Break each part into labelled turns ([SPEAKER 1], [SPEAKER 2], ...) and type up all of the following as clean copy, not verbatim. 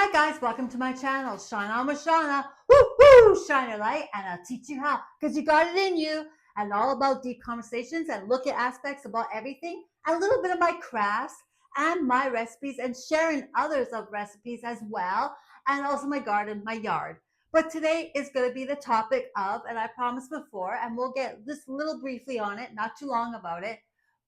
[SPEAKER 1] Hi guys, welcome to my channel. Shine on with Shauna. Woo woo! Shine your light and I'll teach you how. Because you got it in you. And all about deep conversations and look at aspects about everything. A little bit of my crafts and my recipes and sharing others of recipes as well. And also my garden, my yard. But today is going to be the topic of, and I promised before, and we'll get just a little briefly on it, not too long about it.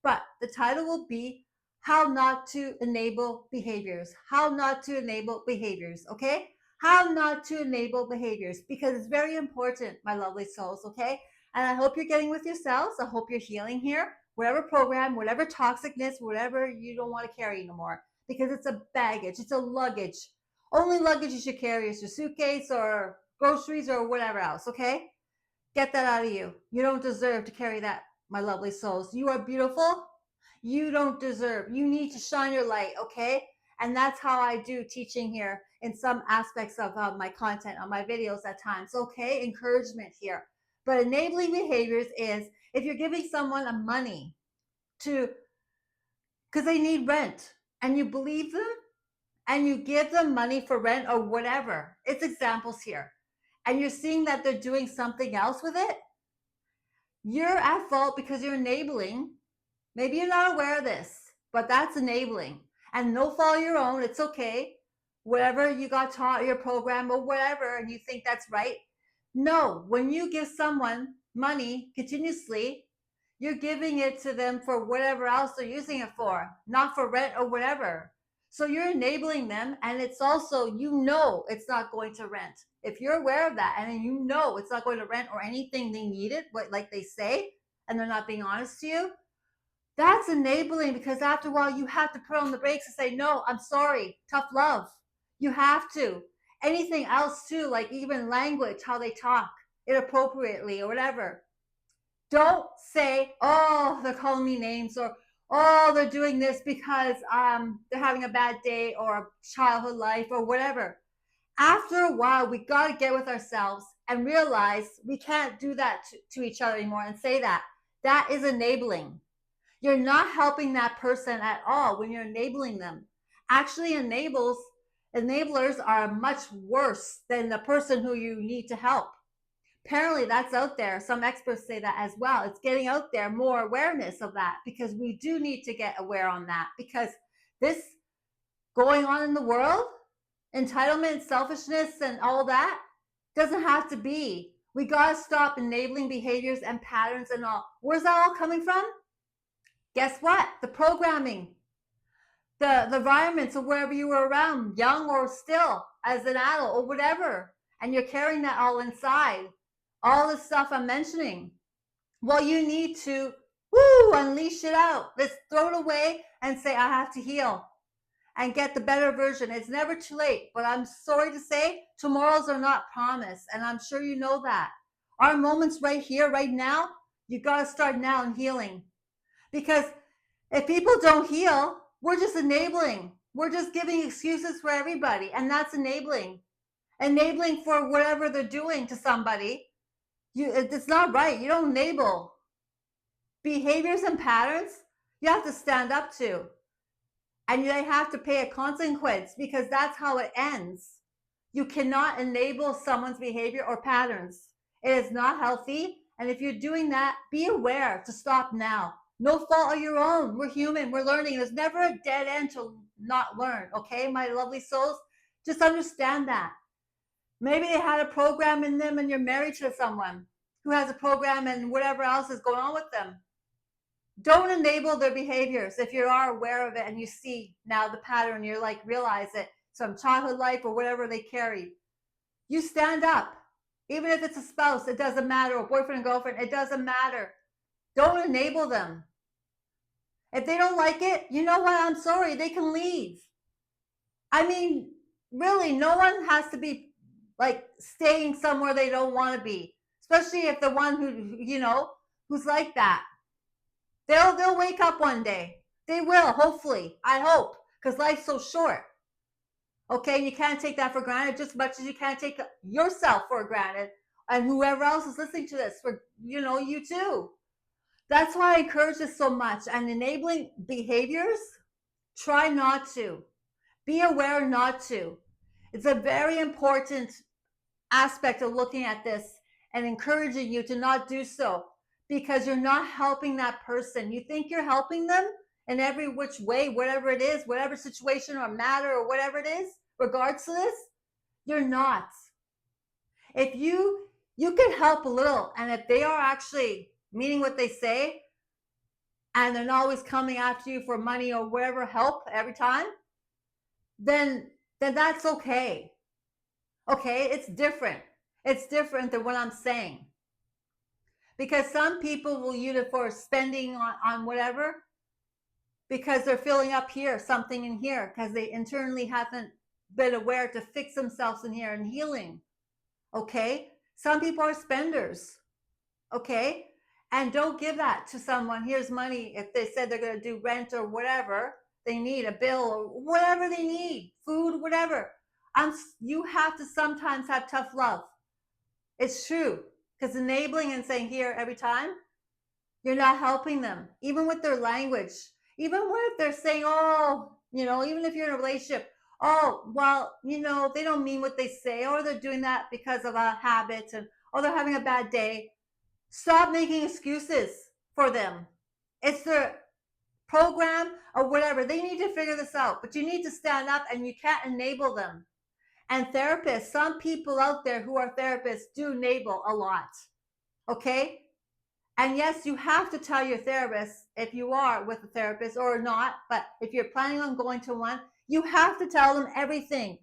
[SPEAKER 1] But the title will be how not to enable behaviors. How not to enable behaviors, okay? How not to enable behaviors, because it's very important, my lovely souls, okay? And I hope you're getting with yourselves. I hope you're healing here. Whatever program, whatever toxicness, whatever you don't want to carry anymore, because it's a baggage, it's a luggage. Only luggage you should carry is your suitcase or groceries or whatever else, okay? Get that out of you. You don't deserve to carry that, my lovely souls. You are beautiful. You don't deserve. You need to shine your light, okay? And that's how I do teaching here in some aspects of my content on my videos at times, okay? Encouragement here. But enabling behaviors is if you're giving someone a money to, because they need rent, and you believe them and you give them money for rent or whatever. It's examples here. And you're seeing that they're doing something else with it. You're at fault because you're enabling. Maybe you're not aware of this, but that's enabling. And no fault of your own. It's okay. Whatever you got taught, your program or whatever, and you think that's right. No, when you give someone money continuously, you're giving it to them for whatever else they're using it for, not for rent or whatever. So you're enabling them, and it's also, you know, it's not going to rent. If you're aware of that, and then you know it's not going to rent or anything they needed, like they say, and they're not being honest to you, that's enabling, because after a while you have to put on the brakes and say, no, I'm sorry, tough love. You have to. Anything else too, like even language, how they talk inappropriately or whatever. Don't say, oh, they're calling me names, or oh, they're doing this because they're having a bad day or a childhood life or whatever. After a while, we got to get with ourselves and realize we can't do that to each other anymore and say that. That is enabling. You're not helping that person at all when you're enabling them. Actually, enablers are much worse than the person who you need to help. Apparently, that's out there. Some experts say that as well. It's getting out there, more awareness of that, because we do need to get aware on that, because this going on in the world, entitlement, selfishness, and all that doesn't have to be. We got to stop enabling behaviors and patterns and all. Where's that all coming from? Guess what? The programming, the environments of wherever you were around, young or still as an adult or whatever, and you're carrying that all inside. All the stuff I'm mentioning. Well, you need to unleash it out. Let's throw it away and say, I have to heal and get the better version. It's never too late, but I'm sorry to say, tomorrows are not promised, and I'm sure you know that. Our moments right here, right now, you got to start now in healing. Because if people don't heal, we're just enabling. We're just giving excuses for everybody, and that's enabling. Enabling for whatever they're doing to somebody. It's not right. You don't enable. Behaviors and patterns, you have to stand up to. And they have to pay a consequence, because that's how it ends. You cannot enable someone's behavior or patterns. It is not healthy. And if you're doing that, be aware to stop now. No fault of your own. We're human. We're learning. There's never a dead end to not learn. Okay, my lovely souls? Just understand that. Maybe they had a program in them and you're married to someone who has a program and whatever else is going on with them. Don't enable their behaviors if you are aware of it and you see now the pattern, you're like, realize it, some childhood life or whatever they carry. You stand up. Even if it's a spouse, it doesn't matter, or boyfriend and girlfriend, it doesn't matter. Don't enable them. If they don't like it, you know what? I'm sorry, they can leave. I mean, really, no one has to be like staying somewhere they don't want to be, especially if the one who, who's like that. They'll wake up one day. They will, hopefully. I hope, because life's so short. Okay, you can't take that for granted just as much as you can't take yourself for granted, and whoever else is listening to this, for you too. That's why I encourage this so much. And enabling behaviors, try not to. Be aware not to. It's a very important aspect of looking at this and encouraging you to not do so, because you're not helping that person. You think you're helping them in every which way, whatever it is, whatever situation or matter or whatever it is, regards to this, you're not. If you can help a little, and if they are actually meaning what they say, and they're not always coming after you for money or whatever help every time, then that's okay. Okay, it's different. It's different than what I'm saying. Because some people will use it for spending on whatever, because they're filling up here, something in here, because they internally haven't been aware to fix themselves in here and healing. Okay? Some people are spenders. Okay? And don't give that to someone. Here's money. If they said they're going to do rent or whatever they need, a bill or whatever they need, food, whatever. You have to sometimes have tough love. It's true. Because enabling and saying here every time, you're not helping them. Even with their language. Even if they're saying, oh, even if you're in a relationship, oh, well, they don't mean what they say, or they're doing that because of a habit, or they're having a bad day. Stop making excuses for them. It's their program or whatever. They need to figure this out, but you need to stand up, and you can't enable them. And therapists, some people out there who are therapists do enable a lot. Okay? And yes, you have to tell your therapist if you are with a therapist or not, but if you're planning on going to one, you have to tell them everything.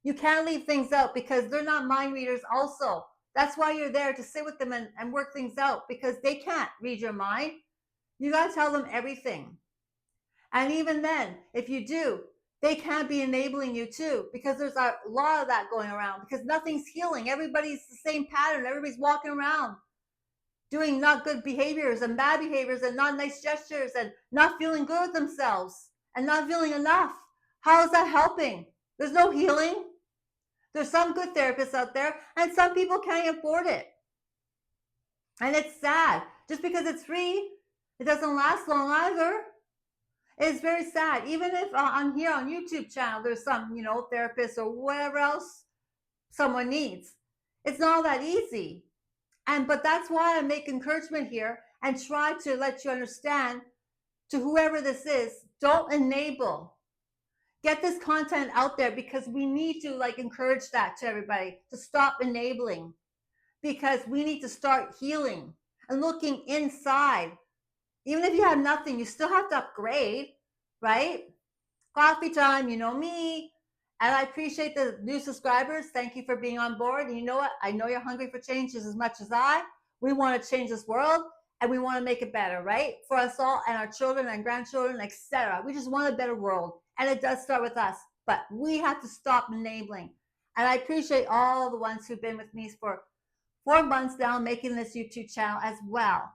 [SPEAKER 1] You can't leave things out, because they're not mind readers also. That's why you're there, to sit with them and work things out, because they can't read your mind. You got to tell them everything. And even then, if you do, they can't be enabling you too, because there's a lot of that going around, because nothing's healing. Everybody's the same pattern. Everybody's walking around doing not good behaviors and bad behaviors and not nice gestures and not feeling good with themselves and not feeling enough. How is that helping? There's no healing. There's some good therapists out there, and some people can't afford it. And it's sad. Just because it's free, it doesn't last long either. It's very sad. Even if on here on YouTube channel, there's some, therapist or whatever else someone needs. It's not that easy. But that's why I make encouragement here and try to let you understand, to whoever this is, don't enable. Get this content out there, because we need to encourage that to everybody, to stop enabling, because we need to start healing and looking inside. Even if you have nothing, you still have to upgrade, right? Coffee time, you know me. And I appreciate the new subscribers. Thank you for being on board. And you know what? I know you're hungry for change as much as I. We want to change this world, and we want to make it better, right? For us all, and our children and grandchildren, etc. We just want a better world. And it does start with us. But we have to stop enabling. And I appreciate all the ones who've been with me for 4 months now, making this YouTube channel as well.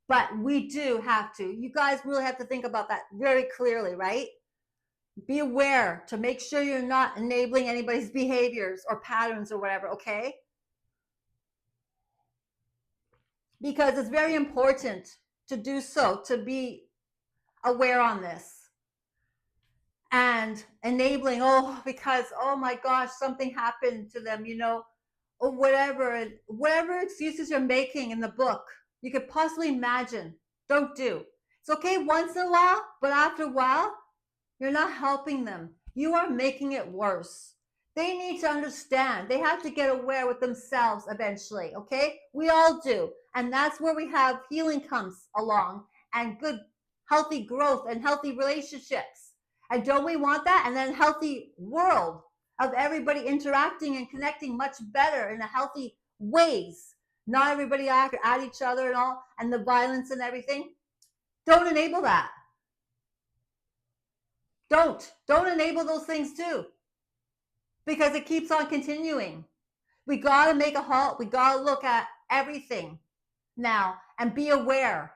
[SPEAKER 1] But we do have to. You guys really have to think about that very clearly, right? Be aware to make sure you're not enabling anybody's behaviors or patterns or whatever, okay? Because it's very important to do so, to be aware on this. And enabling, because, oh my gosh, something happened to them, or whatever excuses you're making in the book, you could possibly imagine, don't do. It's okay once in a while, but after a while, you're not helping them. You are making it worse. They need to understand. They have to get aware with themselves eventually, okay? We all do. And that's where we have healing comes along, and good, healthy growth and healthy relationships. And don't we want that? And then healthy world of everybody interacting and connecting much better in a healthy ways. Not everybody at each other and all, and the violence and everything. Don't enable that. Don't enable those things too, because it keeps on continuing. We got to make a halt. We got to look at everything now and be aware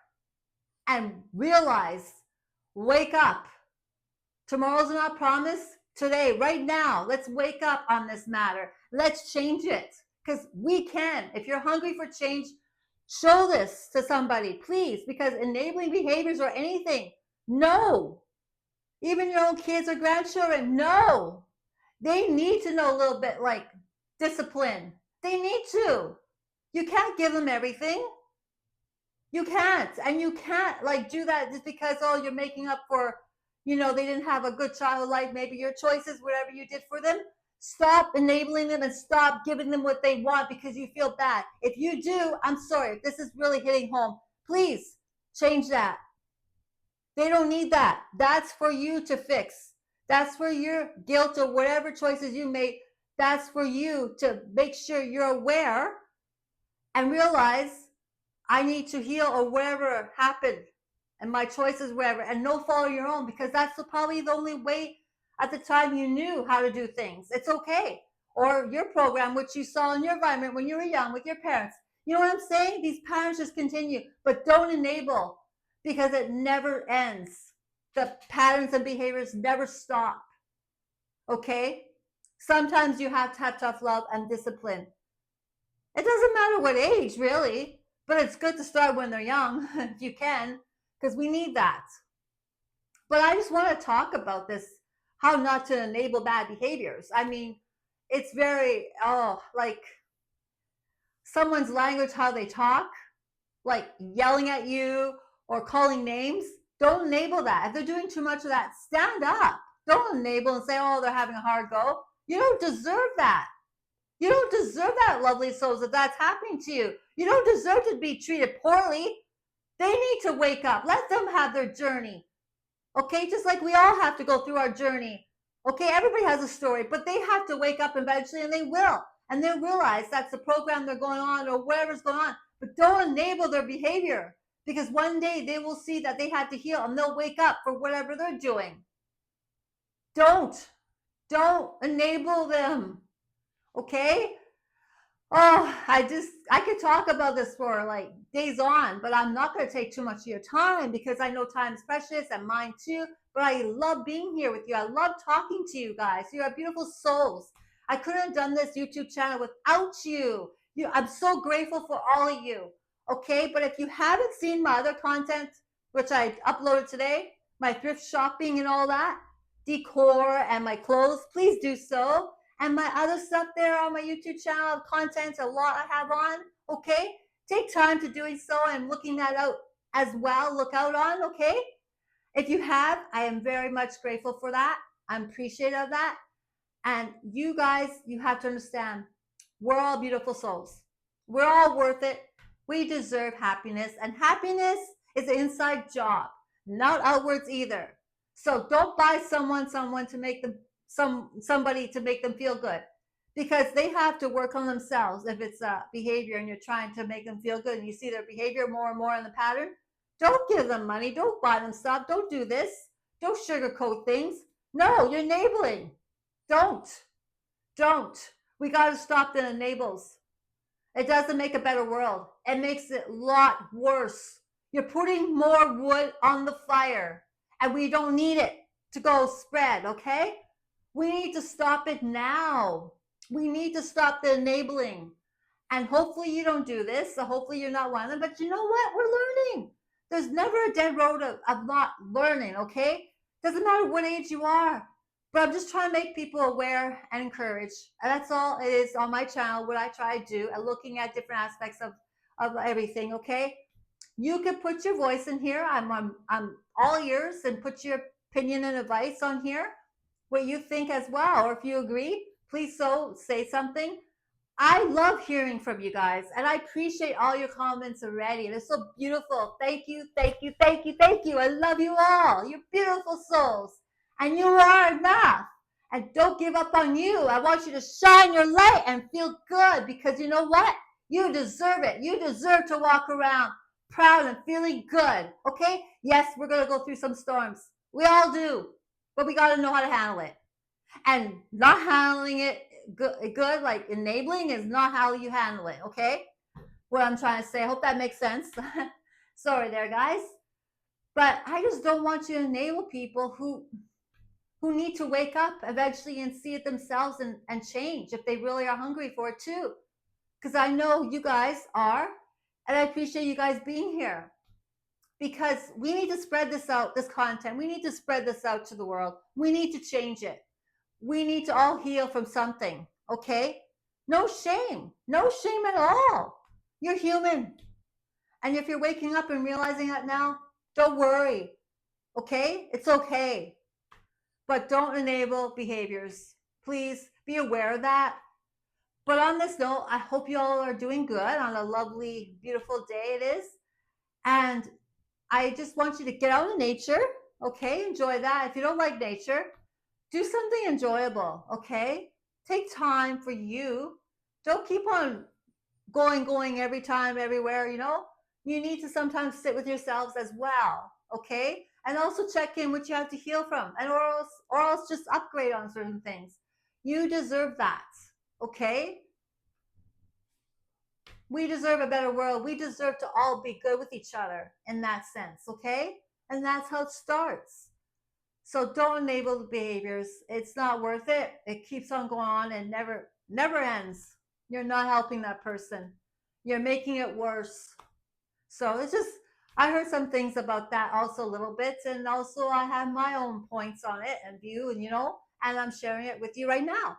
[SPEAKER 1] and realize, wake up. Tomorrow's not promised. Today, right now, let's wake up on this matter. Let's change it, because we can. If you're hungry for change, show this to somebody, please, because enabling behaviors or anything, no. Even your own kids or grandchildren, no. They need to know a little bit like discipline. They need to. You can't give them everything. You can't. And you can't like do that just because, oh, you're making up for, they didn't have a good childhood life, maybe your choices, whatever you did for them. Stop enabling them and stop giving them what they want because you feel bad. If you do, I'm sorry. If this is really hitting home, please change that. They don't need that. That's for you to fix. That's for your guilt or whatever choices you made. That's for you to make sure you're aware and realize I need to heal or whatever happened and my choices, whatever, and no fault of your own because that's probably the only way at the time you knew how to do things. It's okay. Or your program, which you saw in your environment when you were young with your parents. You know what I'm saying? These patterns just continue, but don't enable because it never ends. The patterns and behaviors never stop. Okay? Sometimes you have to have tough love and discipline. It doesn't matter what age, really, but it's good to start when they're young, if you can, because we need that. But I just want to talk about this how not to enable bad behaviors. I mean, it's very, like someone's language, how they talk, like yelling at you or calling names. Don't enable that. If they're doing too much of that, stand up. Don't enable and say, oh, they're having a hard go. You don't deserve that. You don't deserve that, lovely souls, if that's happening to you. You don't deserve to be treated poorly. They need to wake up. Let them have their journey. Okay, just like we all have to go through our journey. Okay, everybody has a story, but they have to wake up eventually, and they will. And they'll realize that's the program they're going on or whatever's going on. But don't enable their behavior because one day they will see that they had to heal and they'll wake up for whatever they're doing. Don't enable them. Okay? Oh, I could talk about this for like days on, but I'm not going to take too much of your time because I know time is precious and mine too. But I love being here with you. I love talking to you guys. You are beautiful souls. I couldn't have done this YouTube channel without you. I'm so grateful for all of you. Okay, but if you haven't seen my other content, which I uploaded today, my thrift shopping and all that, decor and my clothes, please do so. And my other stuff there on my YouTube channel, content, a lot I have on, okay? Take time to doing so and looking that out as well. Look out on, okay? If you have, I am very much grateful for that. I'm appreciative of that. And you guys, you have to understand, we're all beautiful souls. We're all worth it. We deserve happiness. And happiness is an inside job, not outwards either. So don't buy someone to make them somebody to make them feel good because they have to work on themselves. If it's a behavior and you're trying to make them feel good and you see their behavior more and more in the pattern, don't give them money. Don't buy them stuff. Don't do this. Don't sugarcoat things. No, you're enabling. Don't. We got to stop the enables. It doesn't make a better world. It makes it a lot worse. You're putting more wood on the fire and we don't need it to go spread, okay? We need to stop it now. We need to stop the enabling. And hopefully you don't do this. So hopefully you're not one of them. But you know what? We're learning. There's never a dead road of not learning, okay? Doesn't matter what age you are. But I'm just trying to make people aware and encourage. And that's all it is on my channel, what I try to do, and looking at different aspects of everything, okay? You can put your voice in here. I'm all ears and put your opinion and advice on here, what you think as well. Or if you agree, please say something. I love hearing from you guys, and I appreciate all your comments already. They're so beautiful. Thank you, thank you, thank you, thank you. I love you all. You're beautiful souls, and you are enough. And don't give up on you. I want you to shine your light and feel good because you know what? You deserve it. You deserve to walk around proud and feeling good. Okay? Yes, we're going to go through some storms. We all do, but we got to know how to handle it. And not handling it good, like enabling, is not how you handle it, okay? What I'm trying to say. I hope that makes sense. Sorry there, guys. But I just don't want you to enable people who need to wake up eventually and see it themselves and change if they really are hungry for it too. Because I know you guys are, and I appreciate you guys being here. Because we need to spread this out, this content. We need to spread this out to the world. We need to change it. We need to all heal from something, okay? No shame. No shame at all. You're human. And if you're waking up and realizing that now, don't worry, okay? It's okay. But don't enable behaviors. Please be aware of that. But on this note, I hope you all are doing good on a lovely, beautiful day it is. And I just want you to get out in nature, okay? Enjoy that. If you don't like nature, do something enjoyable, okay? Take time for you. Don't keep on going every time, everywhere, you know? You need to sometimes sit with yourselves as well, okay? And also check in what you have to heal from, and or else just upgrade on certain things. You deserve that, okay? We deserve a better world. We deserve to all be good with each other in that sense, okay? And that's how it starts. So don't enable the behaviors. It's not worth it. It keeps on going on and never ends. You're not helping that person. You're making it worse. So it's just I heard some things about that also a little bit, and also I have my own points on it and view, and and I'm sharing it with you right now.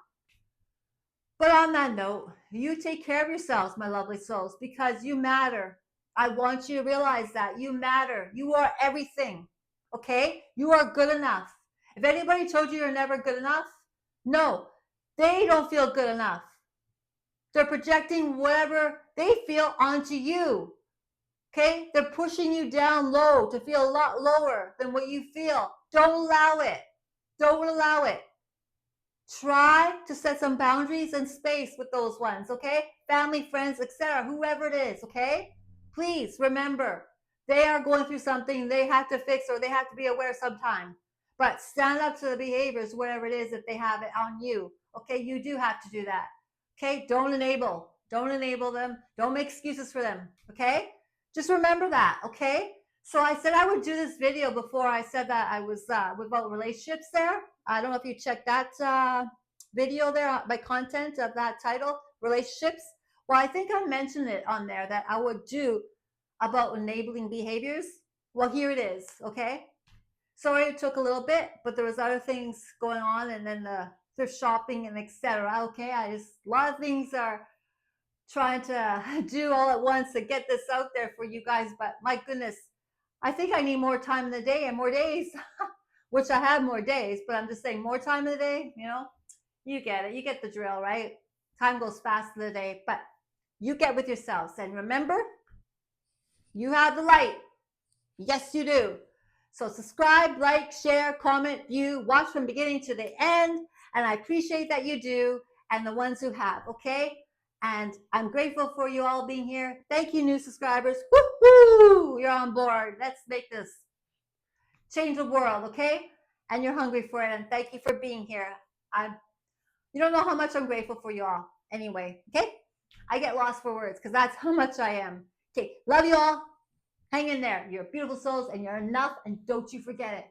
[SPEAKER 1] But on that note, you take care of yourselves, my lovely souls, because you matter. I want you to realize that you matter. You are everything. Okay? You are good enough. If anybody told you you're never good enough, no, they don't feel good enough. They're projecting whatever they feel onto you. Okay? They're pushing you down low to feel a lot lower than what you feel. Don't allow it. Don't allow it. Try to set some boundaries and space with those ones, okay? Family, friends, etc., whoever it is, okay? Please remember, they are going through something they have to fix or they have to be aware sometime. But stand up to the behaviors, whatever it is that they have it on you. Okay, you do have to do that. Okay, don't enable. Don't enable them. Don't make excuses for them. Okay? Just remember that, okay? So I said I would do this video before I said that I was about relationships there. I don't know if you checked that video there, my content of that title, relationships. Well, I think I mentioned it on there that I would do about enabling behaviors. Well, here it is, okay? Sorry it took a little bit, but there was other things going on, and then the thrift shopping and etc. Okay, a lot of things are trying to do all at once to get this out there for you guys, but my goodness, I think I need more time in the day and more days, which I have more days, but I'm just saying more time in the day, you get it. You get the drill, right? Time goes fast in the day, but you get with yourselves. And remember, you have the light. Yes, you do. So subscribe, like, share, comment, view, watch from beginning to the end. And I appreciate that you do and the ones who have, okay? And I'm grateful for you all being here. Thank you, new subscribers. Woo-hoo! You're on board. Let's make this change the world, okay? And you're hungry for it. And thank you for being here. You don't know how much I'm grateful for you all. Anyway, okay? I get lost for words because that's how much I am. Okay, love you all. Hang in there. You're beautiful souls and you're enough, and don't you forget it.